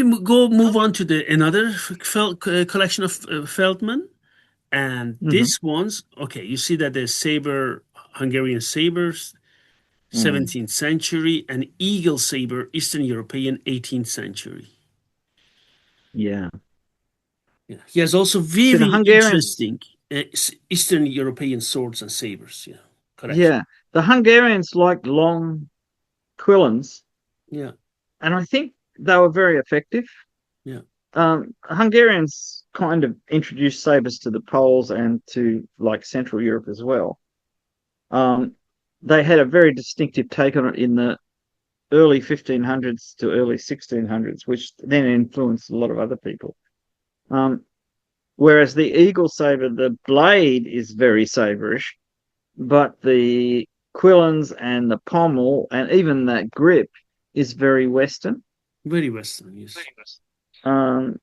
we move on to the another collection of Feldman, and Hmm. this one's okay. You see that the saber, Hungarian sabers, Mm. 17th century, and eagle saber, Eastern European, 18th century. Yeah. Yeah. He has also See, the very Hungarians, interesting Eastern European swords and sabers. Yeah, collection. yeah, the Hungarians liked long quillins, Yeah, and I think they were very effective. yeah. Hungarians kind of introduced sabers to the Poles and to like Central Europe as well. Um, they had a very distinctive take on it in the early 1500s to early 1600s, which then influenced a lot of other people. Um, Whereas the eagle saber, the blade is very saberish, but the quillins and the pommel and even that grip is very Western. Very Western. Yes. Um,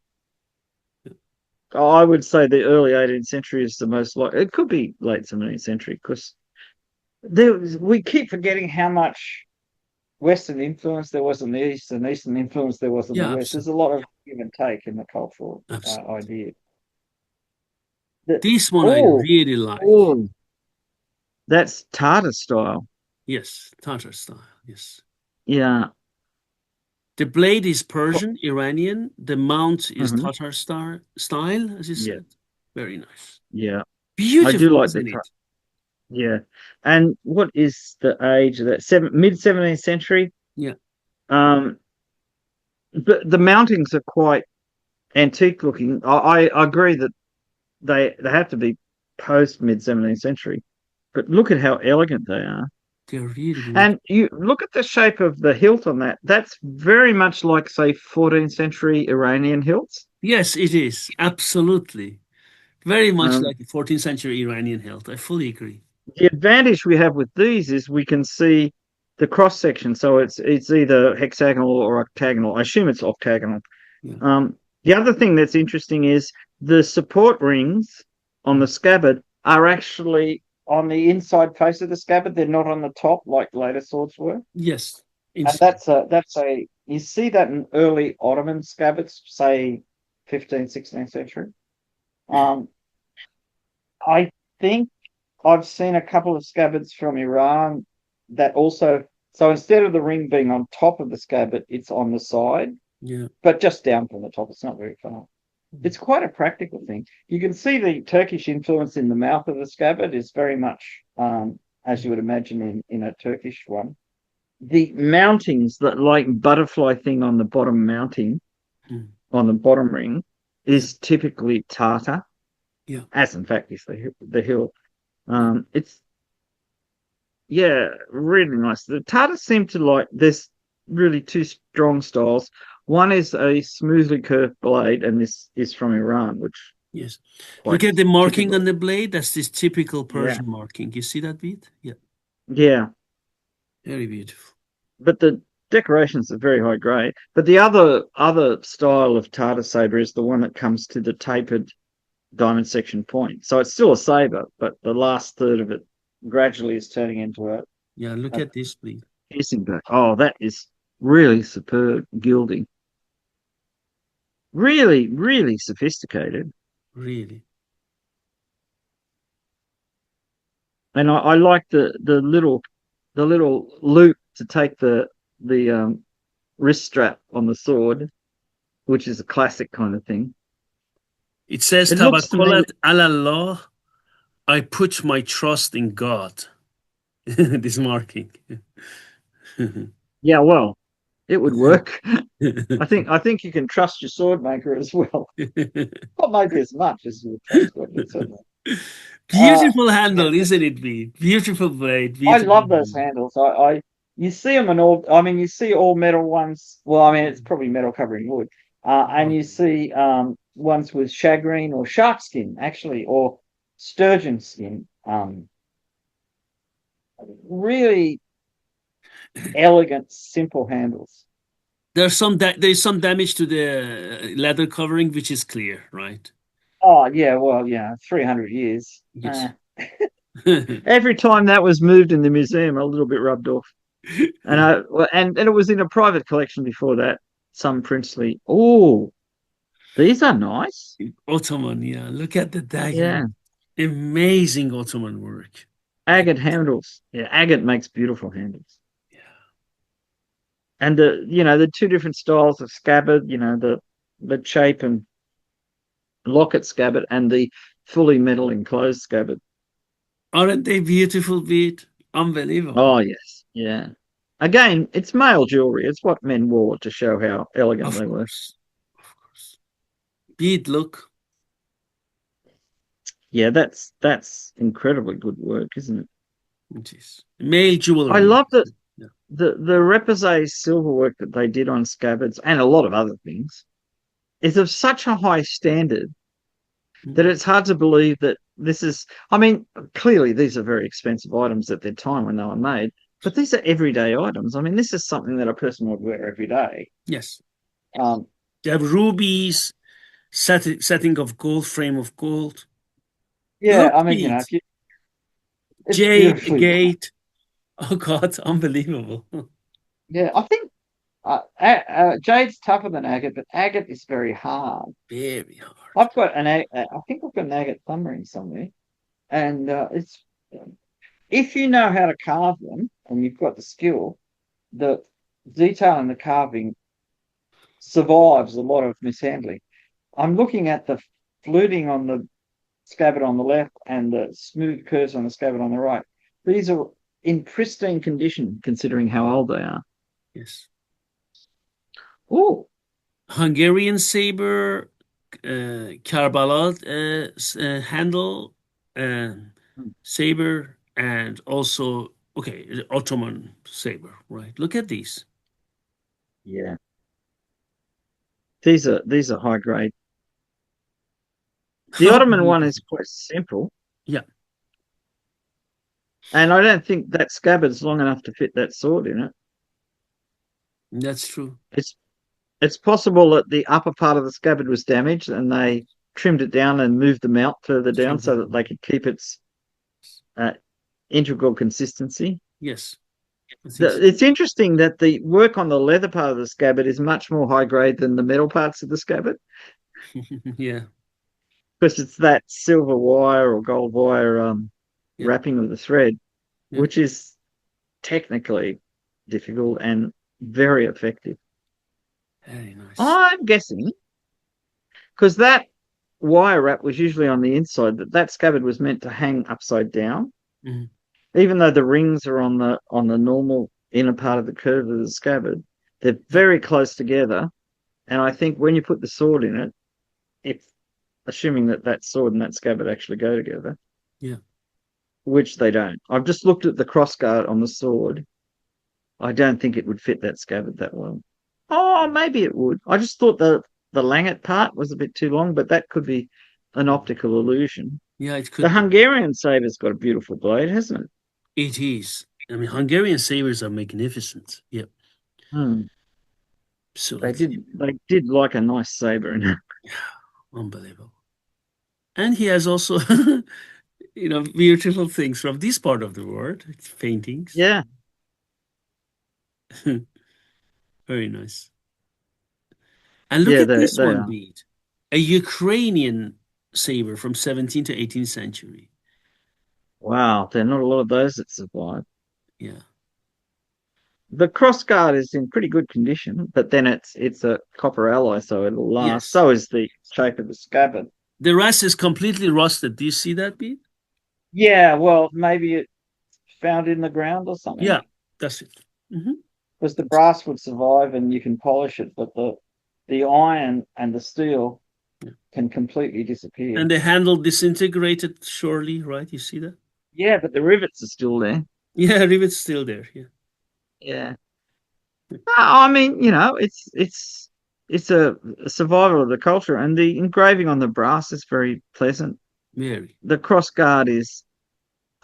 I would say the early 18th century is the most like it could be late 17th century because we keep forgetting how much Western influence there was in the East and Eastern influence there was in the Yeah, West. There's a absolutely. lot of give and take in the cultural Absolutely. idea. That This one I oh really like. oh that's Tartar style. Yes, Tatar style. Yes. Yeah. The blade is Persian, Iranian. The mount is Mhm. Tatar style, as you Yeah. said. Very nice. Yeah. I do Beautiful, like isn't that. it? Yeah. And what is the age of that? Mid 17th century. Yeah. Um, but the mountings are quite antique looking. I agree that they have to be post mid 17th century. But look at how elegant they are. They're really And beautiful. you look at the shape of the hilt on that. That's very much like, say, 14th century Iranian hilts. Yes, it is. Absolutely. Very much Um, like the 14th century Iranian hilt. I fully agree. the advantage we have with these is we can see the cross section. So it's either hexagonal or octagonal. I assume it's octagonal. Yeah. The other thing that's interesting is the support rings on Mm. the scabbard are actually on the inside face of the scabbard. They're not on the top like later swords were. Yes. And Inside. that's a you see that in early Ottoman scabbards, say 15th, 16th century. Um, I think I've seen a couple of scabbards from Iran that also so instead of the ring being on top of the scabbard, it's on the side, Yeah. but just down from the top. It's not very far. Mm. It's quite a practical thing. You can see the Turkish influence in the mouth of the scabbard is very much as you would imagine in a Turkish one. The mountings, that like butterfly thing on the bottom mounting, Mm. on the bottom ring, Yeah. is typically Tartar, Yeah. as in fact is the hill. Yeah. It's yeah, really nice. The Tartars seem to like there's really two strong styles. One is a smoothly curved blade, and this is from Iran, which Yes. quite Look at the marking typical. on the blade. That's this typical Yeah, Persian marking. You see that bead? Yeah. yeah. Very beautiful. But the decorations are very high grade. But the other style of Tartar saber is the one that comes to the tapered diamond section point. So it's still a saber, but the last third of it gradually is turning into Yeah. Look a at this bleed. piercing back. Oh, that is really superb gilding. Really, really sophisticated. Really. And I like the little loop to take the wrist strap on the sword, which is a classic kind of thing. It says It looks to me, Tabakulat Allah. I put my trust in God. This marking. yeah, well, it would work. I think you can trust your sword maker as well. Not maybe as much as you would trust God, but certainly. Uh, Beautiful yeah, handle, isn't it, B? Beautiful blade, I beautiful love those handle. handles. I you see them in all. I mean, you see all metal ones. Well, I mean, it's probably metal covering wood. And Oh, you see ones with shagreen or shark skin, actually, or sturgeon skin. Really elegant, simple handles. there's some damage to the leather covering, which is clear, right? Oh yeah, well, yeah, 300 years. Yes. Every time that was moved in the museum, a little bit rubbed off. And and it was in a private collection before that. some princely. Oh, these are nice. Ottoman, yeah. Look at the dagger. Yeah, Amazing Ottoman work. agate handles. Yeah, agate makes beautiful handles. Yeah. And the two different styles of scabbard. The chape and locket scabbard, and the fully metal enclosed scabbard. Aren't they beautiful, Beat? Unbelievable. Oh yes, yeah. Again, it's male jewelry. It's what men wore to show how elegant Of they were. course. Of course. Beat, look. Yeah, that's incredibly good work, isn't it? It is. Male I jewelry. love that Yeah. the repoussé silver work that they did on scabbards and a lot of other things is of such a high standard that Mhm. it's hard to believe that this is. I mean, clearly these are very expensive items at their time when they were made, but these are everyday items. I mean, this is something that a person would wear every day. Yes. Um, They have rubies, setting of gold, frame of gold. yeah, Look, I mean, Beat. it's Jade, beautifully done. agate. Oh God, unbelievable. Yeah, I think jade's tougher than agate, but agate is very hard. Very hard. I've got I think I've got an agate thumb ring somewhere, and it's if you know how to carve them and you've got the skill, the detail in the carving survives a lot of mishandling. I'm looking at the fluting on the scabbard on the left and the smooth curves on the scabbard on the right. These are in pristine condition considering how old they are. Yes. Oh, Hungarian saber, Karbala handle, saber, and also, okay, Ottoman saber, right? Look at these. yeah. These are high grade. The How Ottoman one is beautiful. quite simple, Yeah, and I don't think that scabbard's long enough to fit that sword in it. that's true. It's it's possible that the upper part of the scabbard was damaged and they trimmed it down and moved the mount further down Trimmed so it that down. they could keep its uh, integral consistency. Yes, I think so. It's interesting that the work on the leather part of the scabbard is much more high grade than the metal parts of the scabbard Yeah, because it's that silver wire or gold wire yeah, wrapping of the thread, yeah. which is technically difficult and very effective. Very nice. I'm guessing because that wire wrap was usually on the inside, that scabbard was meant to hang upside down, Mhm. even though the rings are on the normal inner part of the curve of the scabbard. They're Yeah, very close together, and I think when you put the sword in it, if assuming that sword and that scabbard actually go together, yeah. which they don't. I've just looked at the crossguard on the sword. I don't think it would fit that scabbard that well. Oh, maybe it would. I just thought the langet part was a bit too long, but that could be an optical illusion. Yeah, it The could be. Hungarian saber's got a beautiful blade, hasn't it? It is. I mean, Hungarian sabers are magnificent. Yeah, Hmm. They absolutely. did. They did like a nice saber in it. Unbelievable. And he has also, beautiful things from this part of the world. It's paintings. Yeah, Very nice. And look yeah, at they this they one, are. Bede. A Ukrainian saber from 17th to 18th century. Wow, there are not a lot of those that survive. Yeah. The crossguard is in pretty good condition, but then it's a copper alloy, so it'll last. Yes. So is the shape of the scabbard. The rest is completely rusted. Do you see that, Bede? Yeah, well, maybe it found in the ground or something, Yeah, that's it. Hmm. because the brass would survive and you can polish it, but the iron and the steel Yeah. can completely disappear. And the handle disintegrated surely, right? You see that? Yeah, but the rivets are still there. Yeah, rivet's still there. Yeah. Yeah. No, I mean, it's a survival of the culture, and the engraving on the brass is very pleasant. Very. The cross guard is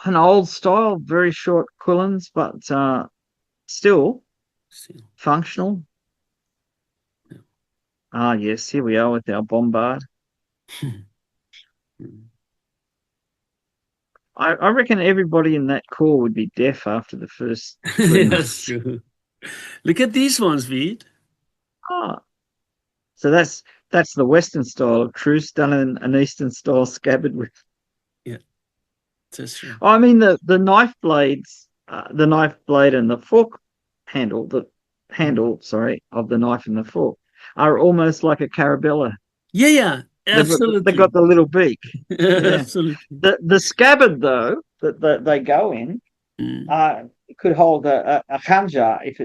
an old style, very short quillins, but still Still. functional. Yeah. Ah, yes, here we are with our bombard. I reckon everybody in that corps would be deaf after the first 3 That's months. true. Look at these ones, Pete. Ah, So that's the Western style of truce done in an Eastern style scabbard with. Yeah, that's true. I mean the knife blades, the knife blade and the fork handle, the Mm. handle, sorry, of the knife and the fork are almost like a carabella. Yeah, yeah, They've got absolutely. the little beak. Yeah. Absolutely. The scabbard though that they go in Mm. could hold a khanjar if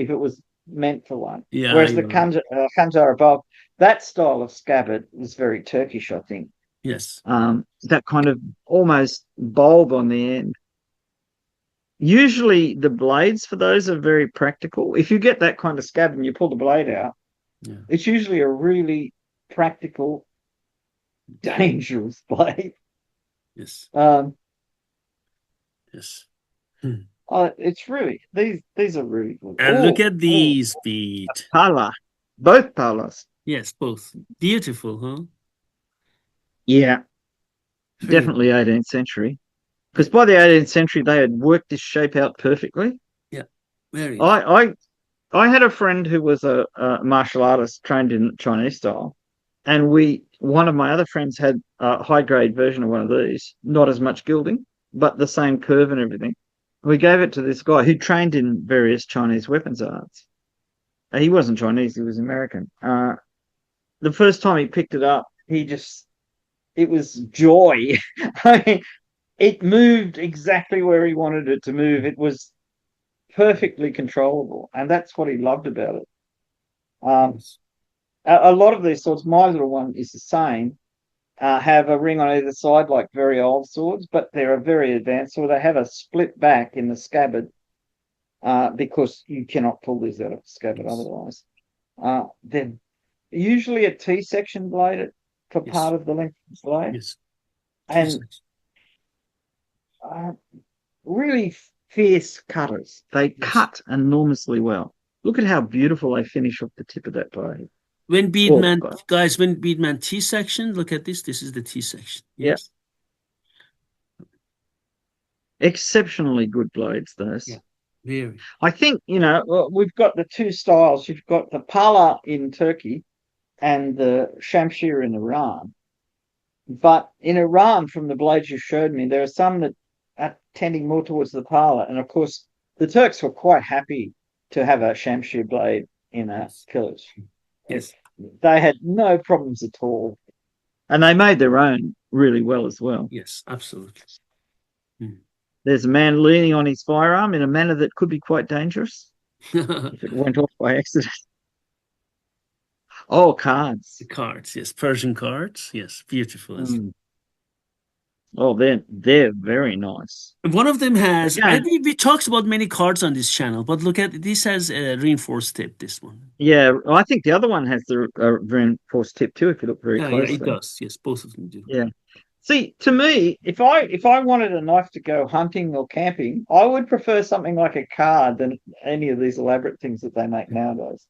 it was meant for one. Yeah, Whereas the you're right. khanjar above, that style of scabbard was very Turkish, I think. Yes. That kind of almost bulb on the end. Usually the blades for those are very practical. If you get that kind of scabbard and you pull the blade out, Yeah. it's usually a really practical, dangerous blade. Yes. Um, Yes. Hmm. it's really these are really good. And look Oh, at these, Pete. pala, both palas. Yes, both. Beautiful, huh? Yeah, Very definitely 18th century. Because by the 18th century, they had worked this shape out perfectly. yeah, very nice. I I had a friend who was a martial artist trained in Chinese style, and one of my other friends had a high grade version of one of these, not as much gilding, but the same curve and everything. We gave it to this guy who trained in various Chinese weapons arts. He wasn't Chinese; he was American. The first time he picked it up, it was joy. I mean, it moved exactly where he wanted it to move. It was perfectly controllable, and that's what he loved about it. Um, Yes. a lot of these swords, my little one is the same, have a ring on either side, like very old swords, but they're a very advanced sword. They have a split back in the scabbard because you cannot pull these out of the scabbard Yes. otherwise. They're usually a T-section blade for Yes. part of the length of the blade, Yes. and T-section. uh, really fierce cutters. They Yes. cut enormously well. Look at how beautiful they finish off the tip of that blade. When Oh, Beadman, guys, when Beadman T-section, look at this. This is the T-section. yeah, Yes. exceptionally good blades, Yeah. those. Very. I think, well, we've got the two styles. You've got the Pala in Turkey and the Shamshir in Iran. But in Iran, from the blades you showed me, there are some that are tending more towards the Pala. And of course, the Turks were quite happy to have a Shamshir blade in a Yes. pillage. Yes. They had no problems at all. And they made their own really well as well. Yes. Absolutely. Hmm. There's a man leaning on his firearm in a manner that could be quite dangerous The if it went off by accident. Oh, cards. cards. Yes. Persian cards. Yes. Beautiful. Mm. Oh, they're very nice. One of them has, Again, we talked about many cards on this channel, but look at this has a reinforced tip, this one. yeah, I think the other one has the reinforced tip too. If you look very Yeah, yeah, it closely, does. Yes, both of them do. yeah. See, to me, if I wanted a knife to go hunting or camping, I would prefer something like a card than any of these elaborate things that they make nowadays.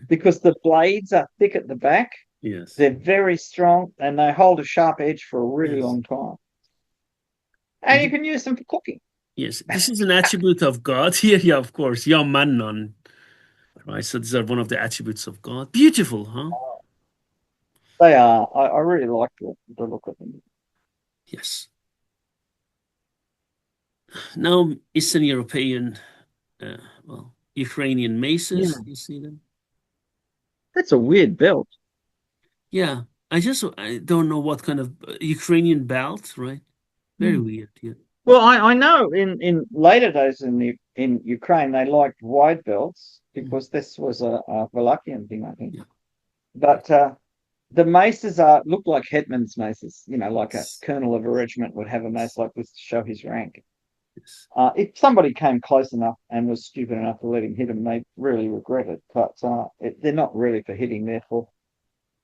Because the blades are thick at the back, Yes. they're very strong, and they hold a sharp edge for a really Yes. long time. And you can use them for cooking. Yes. This is an attribute of God here. Yeah, of course. Ya Mannan. Right. So these are one of the attributes of God. Beautiful, huh? They are. I really like the look of them. Yes. Now, Eastern European, well, Ukrainian Yeah, maces. You see them? that's a weird belt. Yeah. I don't know what kind of Ukrainian belt, right? Very Hmm. weird. Yeah. Well, I know in later days in Ukraine they liked wide belts Mm. because this was a Wallachian thing, I think. Yeah. But the maces look like hetman's maces. Like a Yes. colonel of a regiment would have a mace like this to show his rank. Yes. If somebody came close enough and was stupid enough to let him hit them, they really regret it. But they're not really for hitting. Therefore,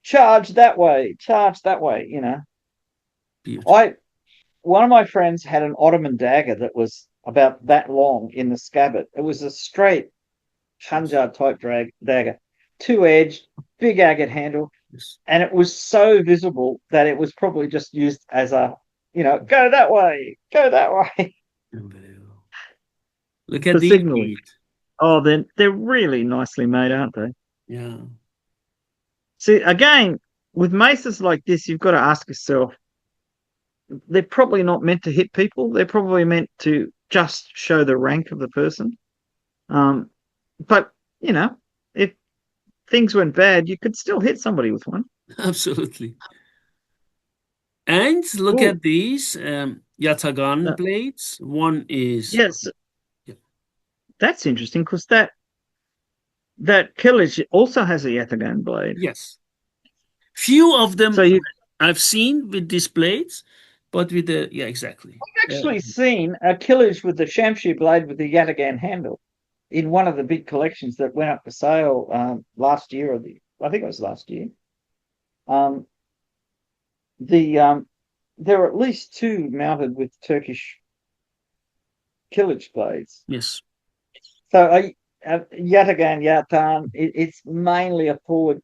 charge that way, charge that way. Beautiful. I One of my friends had an Ottoman dagger that was about that long in the scabbard. It was a straight Yes. Khanjar type dagger, two-edged, big agate handle, Yes. and it was so visible that it was probably just used as go that way, go that way Unbelievable. Look at for these signaling. 8. Oh, they're really nicely made, aren't they? Yeah. See, again, with maces like this, you've got to ask yourself, they're probably not meant to hit people. They're probably meant to just show the rank of the person. Um, but, you know, if things went bad, you could still hit somebody with one. Absolutely. And look Oh, at these Yatagan uh, blades. One is, yes, yeah, that's interesting because that Killage also has a Yatagan blade. yes. Few of So them you've I've seen with these blades, but with the, yeah, exactly. actually seen a Killage with the Shamshu blade with the Yatagan handle in one of the big collections that went up for sale last year, I think it was last year. Um, there are at least two mounted with Turkish Killage blades. Yes, So Yatagan Yatan, it's mainly a forward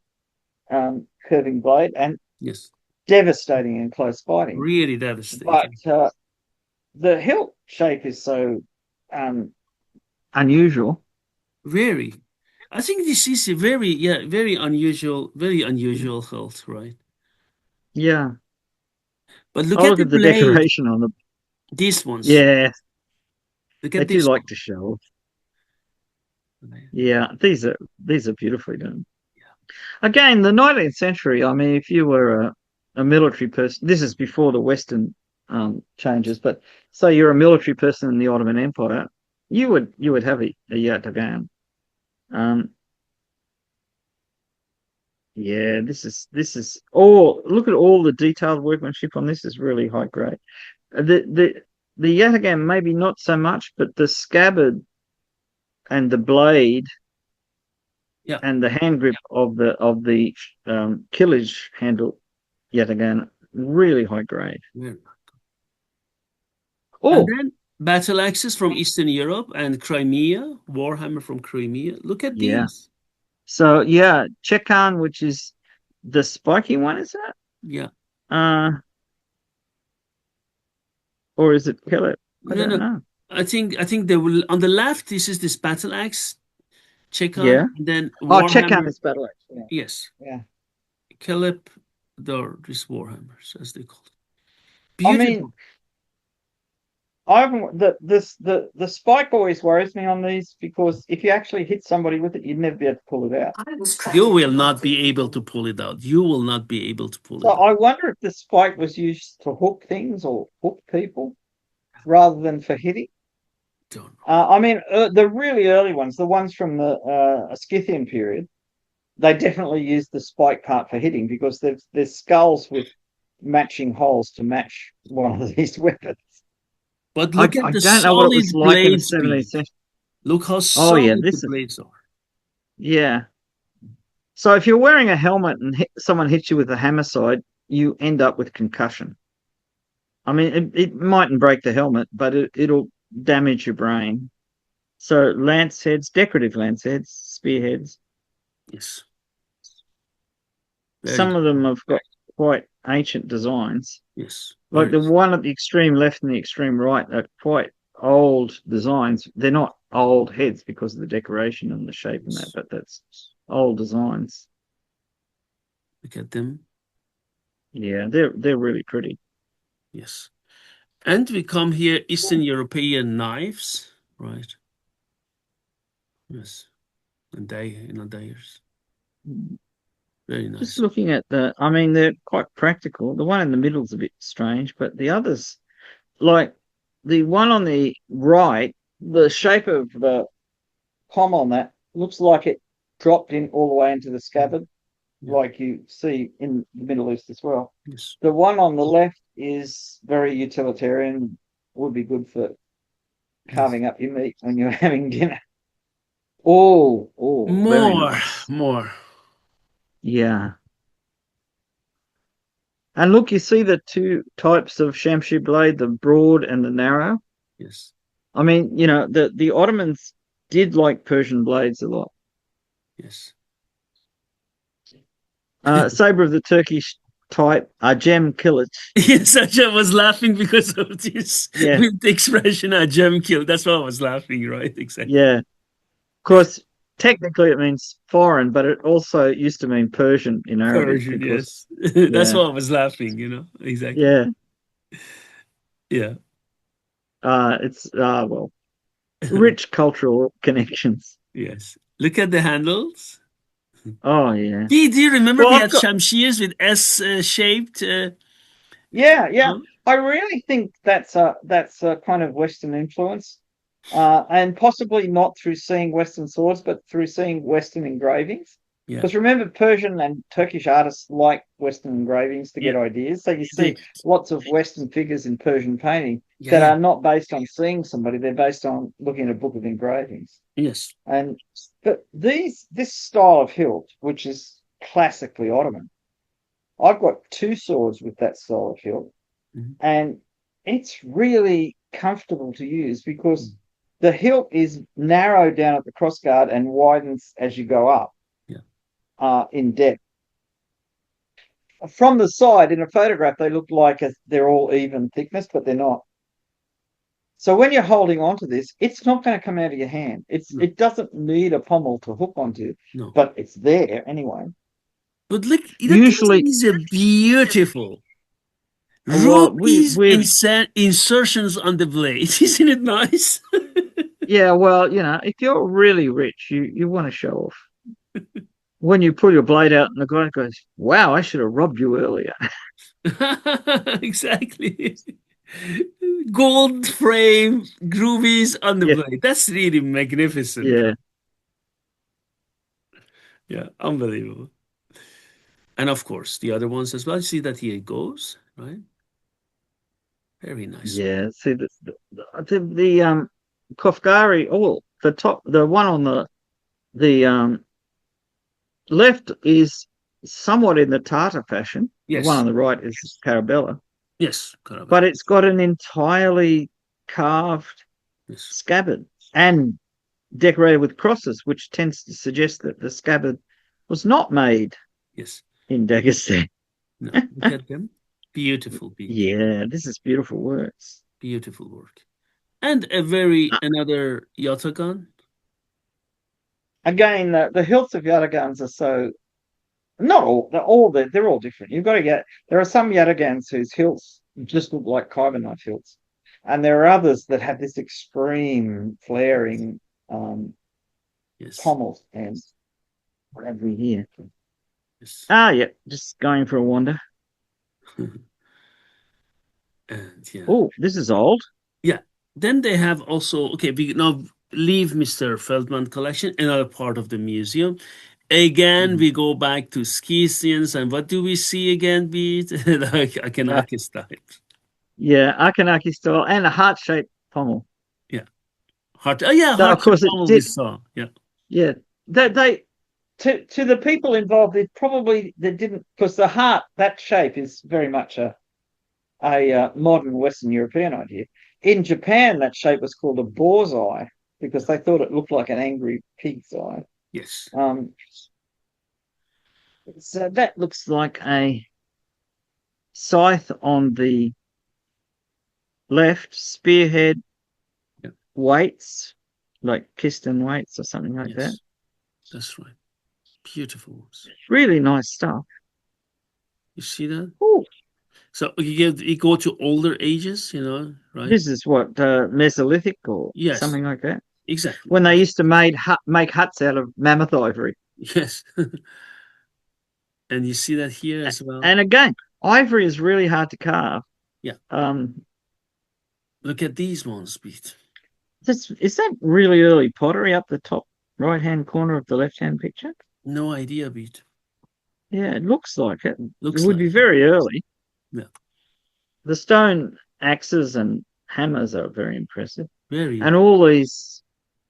curving blade and yes. devastating in close fighting. Really But devastating. the hilt shape is so um, unusual. Very. I think this is a very unusual hilt, right? Yeah. But look Oh, at look the at the blade, decoration on them. these ones. Yeah, Look they at do this like one. to show. Yeah, these are beautifully done. Again, the 19th century. I mean, if you were a military person, this is before the Western changes, but say you're a military person in the Ottoman Empire, you would have a yataghan. Um, yeah, this is all. Look at all the detailed workmanship on this is really high grade. The yataghan maybe not so much, but the scabbard and the blade Yeah. and the hand grip of the killage handle yet again really high grade. Yeah. And Oh then battle axes from Eastern Europe and Crimea, Warhammer from Crimea. Look at yeah. these. So yeah, Chekan, which is the spiky one, is that? Yeah. Uh, or is it Kellet? I No, don't no. know. I think they will on the left, this is this battle axe, check on, Yeah. and then Oh, Chekan Warhammer. is battle axe. Yeah. Yes. Yeah. Caleb, these Warhammers, as they call it. I mean, Beautiful. I haven't the spike always worries me on these because if you actually hit somebody with it, you'd never be able to pull it out. You will not be able to pull it out. You will not be able to pull So it out. I wonder if the spike was used to hook things or hook people rather than for hitting. Don't know. I mean, the really early ones, the ones from the Scythian period, they definitely used the spike part for hitting because there's skulls with matching holes to match one of these weapons. But I, look at I the don't know what it was solid like in the blade 17th speed. century. Look how Oh yeah, solid the this is blades are. yeah. So if you're wearing a helmet and someone hits you with a hammer side, you end up with concussion. I mean, it mightn't break the helmet, but it'll damage your brain. So lance heads, decorative lance heads, spearheads. Yes. Very Some good. of them have got quite ancient designs. Yes. Like Very. the one at the extreme left and the extreme right are quite old designs. They're not old heads because of the decoration and the shape and that, Yes. but that's old designs. Look at them. Yeah, they're really pretty. Yes. And we come here, Eastern European knives, right? Yes. And dayers. Very Just nice. looking at I mean, they're quite practical. The one in the middle is a bit strange, but the others, like the one on the right, the shape of the palm on that looks like it dropped in all the way into the scabbard, Yeah. like you see in the Middle East as well. Yes. The one on the left is very utilitarian, would be good for Yes. carving up your meat when you're having dinner. Oh, very More, nice. more. Yeah. And look, you see the two types of Shamshu blade, the broad and the narrow. Yes. I mean, the Ottomans did like Persian blades a lot. Yes. Saber of the Turkish type, Gem Killich. Yes, I was laughing because of this Yeah, with the expression a gem kill. That's why I was laughing, right? Exactly. yeah. Of course, technically it means foreign, but it also used to mean Persian in Arabic Persian, because, yes. That's yeah, why I was laughing, exactly. yeah, Yeah. it's well, rich cultural connections. Yes. Look at the handles. Oh yeah. Do you remember Well, we I've had got shamshirs with S shaped? yeah, yeah. Oh, I really think that's a kind of Western influence, and possibly not through seeing Western swords, but through seeing Western engravings. yeah. Because remember, Persian and Turkish artists like Western engravings to Yeah. get ideas. So you They, see lots of Western figures in Persian painting yeah, that yeah. are not based on seeing somebody; they're based on looking at a book of engravings. Yes. And but this style of hilt, which is classically Ottoman, I've got two swords with that style of hilt, Mhm. and it's really comfortable to use Mm. because the hilt is narrowed down at the crossguard and widens as you go up Yeah. in depth. From the side, in a photograph, they look like they're all even thickness, but they're not. So when you're holding onto this, it's not going to come out of your hand. No, It doesn't need a pommel to hook onto, no. but it's there anyway. But look at Usually, these beautiful well, rubies we've insertions on the blade. Isn't it nice? yeah, well, if you're really rich, you want to show off. When you pull your blade out and the guy goes, "Wow, I should have robbed you earlier." Exactly. Gold frame groovies on the Yeah, blade. That's really magnificent. yeah, Yeah, unbelievable. And of course, the other ones as well. See that here it goes, right? Very nice. yeah. See the Kofgari, oh, the one on the left is somewhat in the Tartar fashion. The one Yes, on the right is Carabella, yes, Karabakh. but it's got an entirely carved Yes, scabbard and decorated with crosses, which tends to suggest that the scabbard was not made yes. in Dagestan. No, look at them. Beautiful beat. Yeah, this is beautiful works. Beautiful work. And another Yatagan. Again, the hilts of yatagans are so not all they're all different. You've got to get there are some yatagans whose hilts just look like kyber knife hilts, and there are others that have this extreme flaring Yes, pommels. And what have we here? yes. Ah, yeah, just going for a wander. And yeah. Oh, this is old. Yeah. Then they have also, okay, we now leave Mr. Feldman collection, another part of the museum. Again, Mhm. we go back to Scythians, and what do we see again, Beat? Like Uh, Akanakis type. yeah, Akanaki style and a heart-shaped pommel. Yeah. Heart. Oh, yeah, Though, of heart course, it pommel we did. saw. Yeah. Yeah, they to the people involved, they didn't because the heart that shape is very much a modern Western European idea. In Japan, that shape was called a boar's eye because they thought it looked like an angry pig's eye. Yes. Um, so that looks like a scythe on the left, spearhead Yeah. weights, like piston weights or something like that. Yes. That's right. Beautiful ones. Really nice stuff. You see that? Ooh, So you go to older ages, right? this is what Mesolithic or Yes, something like that. exactly. When they used to make huts out of mammoth ivory. Yes. And you see that here as well. And again, ivory is really hard to carve. Yeah. Um, Look at these ones, Pete. is that really early pottery up the top right hand corner of the left hand picture? No idea, Pete. Yeah, it looks like it. It Looks would be like it. very early. Yeah. The stone axes and hammers are very impressive. Very. And all these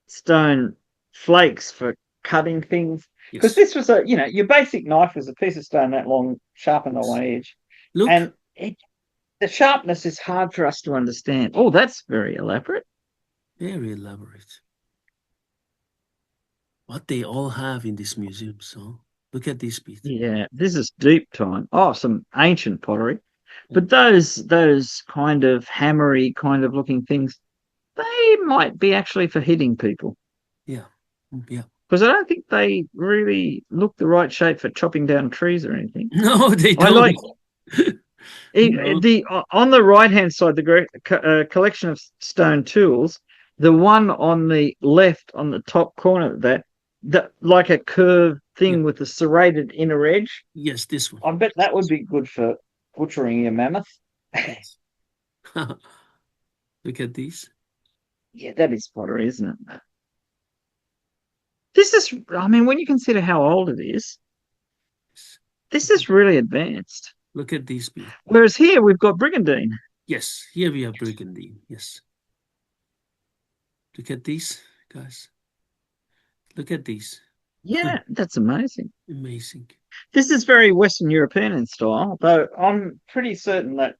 stone flakes for cutting things. Because Yes. this was your basic knife was a piece of stone that long, sharpened on one edge. Look, And the sharpness is hard for us to understand. Oh, that's very elaborate. very elaborate. What they all have in this museum. So look at this, Pete. Yeah, this is deep time. Oh, some ancient pottery. Yeah. But those kind of hammery kind of looking things, they might be actually for hitting people. Yeah. Yeah. because I don't think they really look the right shape for chopping down trees or anything. No, they I don't. like No. the on the right hand side, the great collection of stone tools. The one on the left, on the top corner of that like a curved Yeah. thing with a serrated inner edge. Yes, this one. I bet that would be good for butchering your mammoth. Yes. Look at these. Yeah, that is pottery, isn't it? This is, I mean, when you consider how old it is, this is really advanced. Look at these people. Whereas here we've got brigandine. Yes, here we have Burgundy. Yes. Look at these, guys. Look at these. Yeah, that's amazing. Amazing. This is very Western European in style, though I'm pretty certain that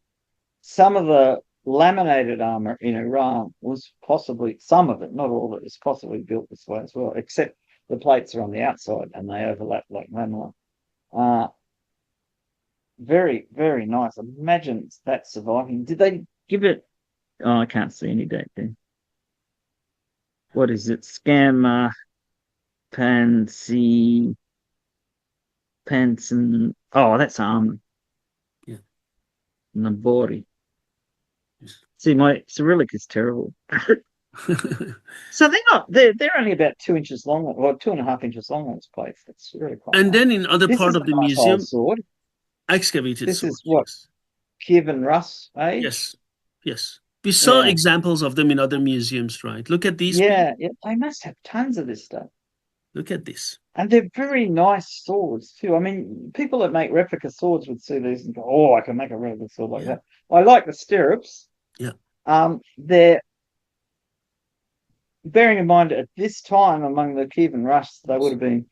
some of the laminated armor in Iran was possibly, some of it, not all of it, is possibly built this way as well, except the plates are on the outside and they overlap like lamellar. Uh, very, very nice. Imagine that surviving. Did they give it? Oh, I can't see any date there. What is it? Scammer, Pansy, Panson. Oh, that's armor. Yeah. Nabori. Yes. See, my Cyrillic is terrible. So they're only about 2 inches long, or 2.5 inches long, those plates. That's really quite And nice. then in other This part is of the a nice old museum, sword. excavated This is swords. what, Yes. Kyiv and Rus age? Yes. Yes. We saw Yeah. examples of them in other museums, right? Look at these. Yeah, yeah. They must have tons of this stuff. Look at this. And they're very nice swords too. I mean, people that make replica swords would see these and go, "Oh, I can make a replica sword like Yeah. that." I like the stirrups. Yeah. They're bearing in mind at this time among the Kievan Rus, they would have been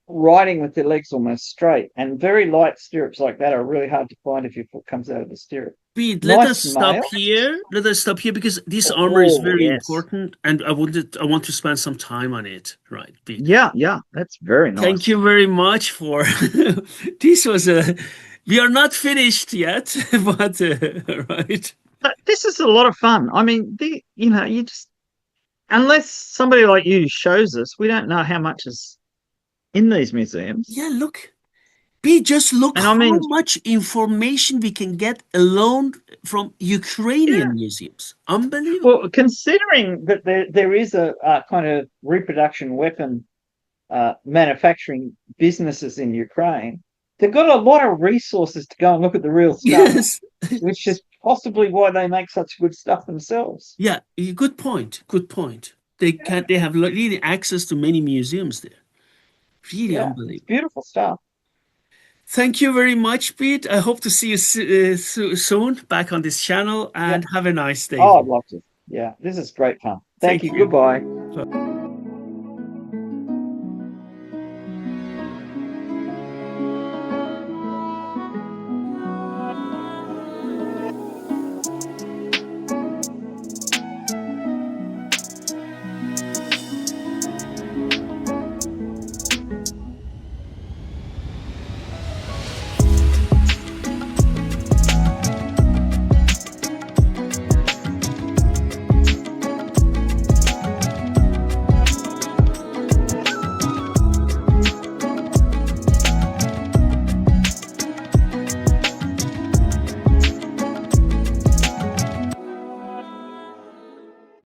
riding with their legs almost straight, and very light stirrups like that are really hard to find if your foot comes out of the stirrup. Pete, let us Nice stop mail. here. Let us stop here because this armor is Oh very yes, important, and I want to spend some time on it, right, Pete? yeah, yeah, that's very Thank nice. you very much for this was a we are not finished yet, but right. But this is a lot of fun. I mean, you just unless somebody like you shows us, we don't know how much is in these museums. Yeah, look. Pete, just look And I how mean, much information we can get alone from yeah. Ukrainian museums. Unbelievable. Well, considering that there is a kind of reproduction weapon manufacturing businesses in Ukraine, they've got a lot of resources to go and look at the real stuff, Yes. which is possibly why they make such good stuff themselves. Yeah, good point. Good point. Yeah, They have really access to many museums there. Really yeah, it's unbelievable. beautiful stuff. Thank you very much, Pete. I hope to see you soon back on this channel Yeah. and have a nice day. Oh, I'd love to. Yeah, this is great fun. Thank Thank you. you. Goodbye.